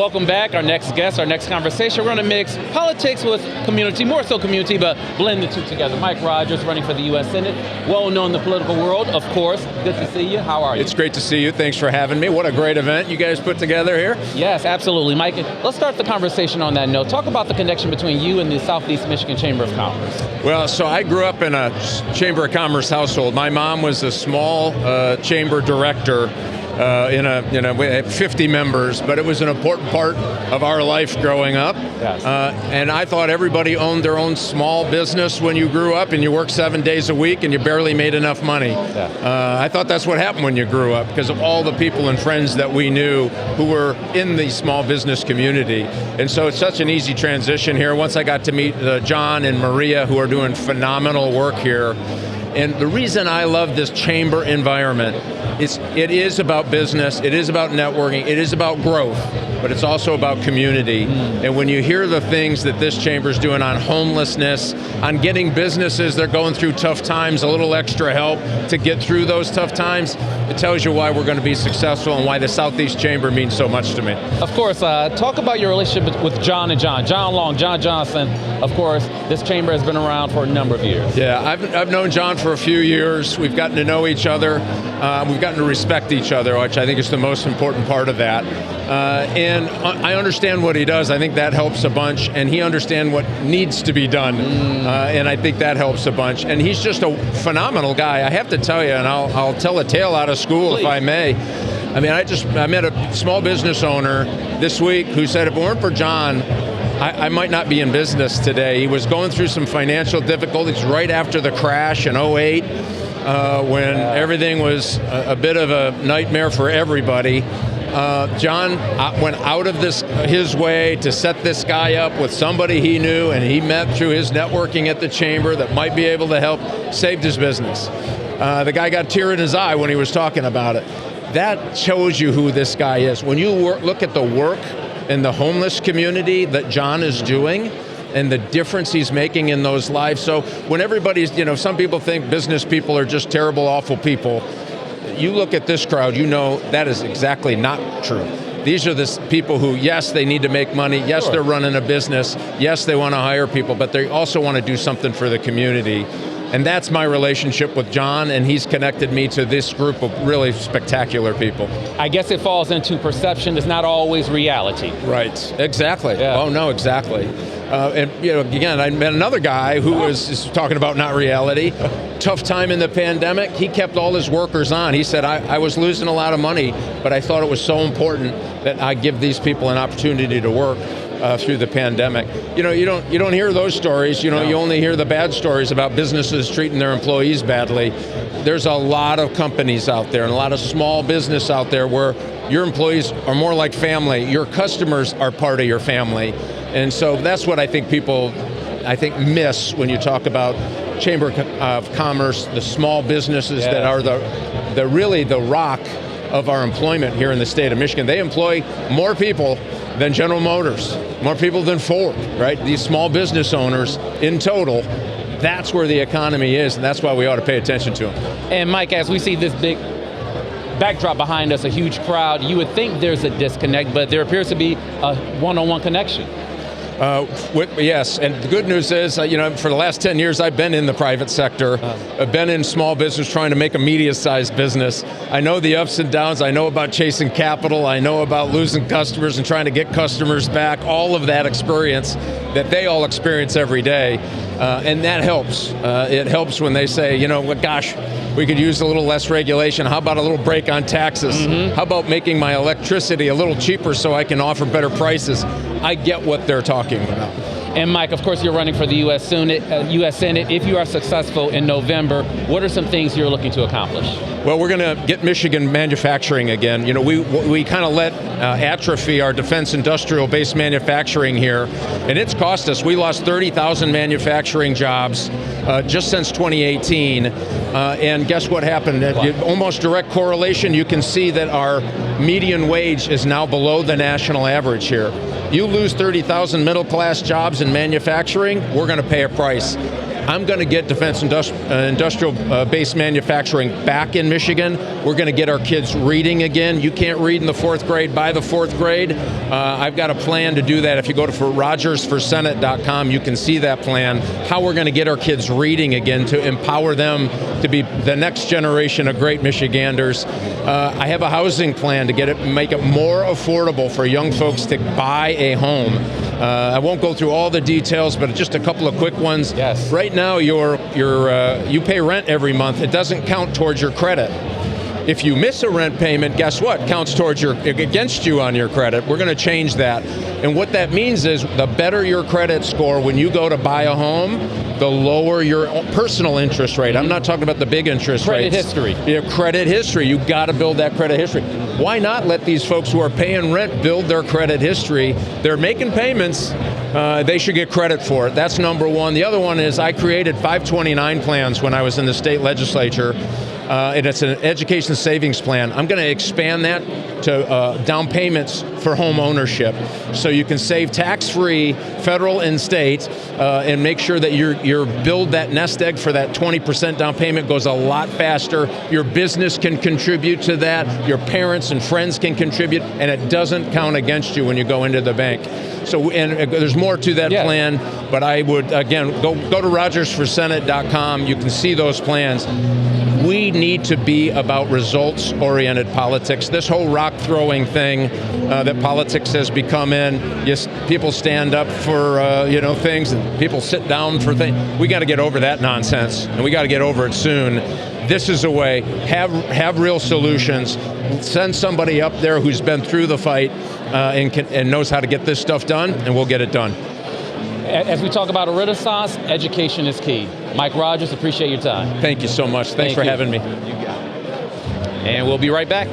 welcome back. Our next guest, our next conversation. We're going to mix politics with community, more so community, but blend the two together. Mike Rogers, running for the U.S. Senate, well known in the political world, of course. Good to see you. How are you? It's great to see you. Thanks for having me. What a great event you guys put together here. Yes, absolutely. Mike, let's start the conversation on that note. Talk about the connection between you and the Southeast Michigan Chamber of Commerce. Well, so I grew up in a Chamber of Commerce household. My mom was a small chamber director. We had 50 members, but it was an important part of our life growing up. Yes. And I thought everybody owned their own small business when you grew up, and you worked 7 days a week and you barely made enough money. Yeah. I thought that's what happened when you grew up, because of all the people and friends that we knew who were in the small business community. And so it's such an easy transition here. Once I got to meet John and Maria, who are doing phenomenal work here. And the reason I love this chamber environment is it is about business, it is about networking, it is about growth, but it's also about community. And when you hear the things that this chamber's doing on homelessness, on getting businesses that are going through tough times, a little extra help to get through those tough times, it tells you why we're going to be successful and why the Southeast Chamber means so much to me. Of course, talk about your relationship with John and John. John Long, John Johnson, of course, this chamber has been around for a number of years. Yeah, I've known John for a few years. We've gotten to know each other. We've gotten to respect each other, which I think is the most important part of that. And I understand what he does. I think that helps a bunch. And he understands what needs to be done. And I think that helps a bunch. And he's just a phenomenal guy. I have to tell you, and I'll tell a tale out of school, if I may. I mean, I met a small business owner this week who said if it weren't for John, I might not be in business today. He was going through some financial difficulties right after the crash in '08. When everything was a bit of a nightmare for everybody. John went out of his way to set this guy up with somebody he knew, and he met through his networking at the chamber that might be able to help, saved his business. The guy got a tear in his eye when he was talking about it. That shows you who this guy is. When you look at the work in the homeless community that John is doing, and the difference he's making in those lives. So when everybody's, some people think business people are just terrible, awful people. You look at this crowd, you know that is exactly not true. These are the people who, yes, they need to make money. Yes, they're running a business. Yes, they want to hire people, but they also want to do something for the community. And that's my relationship with John, and he's connected me to this group of really spectacular people. I guess it falls into perception. It's not always reality. Right, exactly. Yeah. Oh, no, exactly. And again, I met another guy who was talking about not reality. Tough time in the pandemic. He kept all his workers on. He said, I was losing a lot of money, but I thought it was so important that I give these people an opportunity to work through the pandemic. You don't hear those stories. No. You only hear the bad stories about businesses treating their employees badly. There's a lot of companies out there and a lot of small business out there where your employees are more like family. Your customers are part of your family. And so that's what I think people, miss when you talk about Chamber of Commerce, the small businesses that are really the rock of our employment here in the state of Michigan. They employ more people than General Motors, more people than Ford, right? These small business owners in total, that's where the economy is, and that's why we ought to pay attention to them. And Mike, as we see this big backdrop behind us, a huge crowd, you would think there's a disconnect, but there appears to be a one-on-one connection. Yes, and the good news is, for the last 10 years, I've been in the private sector. I've been in small business trying to make a media-sized business. I know the ups and downs. I know about chasing capital. I know about losing customers and trying to get customers back. All of that experience that they all experience every day. And that helps. It helps when they say, gosh, we could use a little less regulation. How about a little break on taxes? How about making my electricity a little cheaper so I can offer better prices? I get what they're talking about. And Mike, of course, you're running for the U.S. Senate. If you are successful in November, what are some things you're looking to accomplish? Well, we're going to get Michigan manufacturing again. We kind of let atrophy our defense industrial-based manufacturing here, and it's cost us. We lost 30,000 manufacturing jobs just since 2018. And guess what happened? Almost direct correlation. You can see that our median wage is now below the national average here. You lose 30,000 middle-class jobs in manufacturing, we're going to pay a price. I'm going to get defense industrial-based manufacturing back in Michigan. We're going to get our kids reading again. You can't read in the 4th grade by the 4th grade. I've got a plan to do that. If you go to rogersforsenate.com, you can see that plan, how we're going to get our kids reading again to empower them to be the next generation of great Michiganders. I have a housing plan to make it more affordable for young folks to buy a home. I won't go through all the details, but just a couple of quick ones. Yes. Right now, you pay rent every month. It doesn't count towards your credit. If you miss a rent payment, guess what? Counts against you on your credit. We're going to change that. And what that means is the better your credit score when you go to buy a home, the lower your personal interest rate. I'm not talking about the big interest rates. Credit history. Yeah, credit history. You've got to build that credit history. Why not let these folks who are paying rent build their credit history? They're making payments. They should get credit for it. That's number one. The other one is I created 529 plans when I was in the state legislature. And it's an education savings plan. I'm going to expand that to down payments for home ownership, so you can save tax-free, federal and state, and make sure that you build that nest egg for that 20% down payment goes a lot faster. Your business can contribute to that. Your parents and friends can contribute, and it doesn't count against you when you go into the bank. So, and there's more to that plan, but I would, again, go to rogersforsenate.com. You can see those plans. We need to be about results-oriented politics. This whole rock-throwing thing that politics has become in, people stand up for things, and people sit down for things. We got to get over that nonsense, and we got to get over it soon. This is a way. Have real solutions. Send somebody up there who's been through the fight and knows how to get this stuff done, and we'll get it done. As we talk about a renaissance, education is key. Mike Rogers, appreciate your time. Thank you so much. Thanks for having me. You got it. And we'll be right back.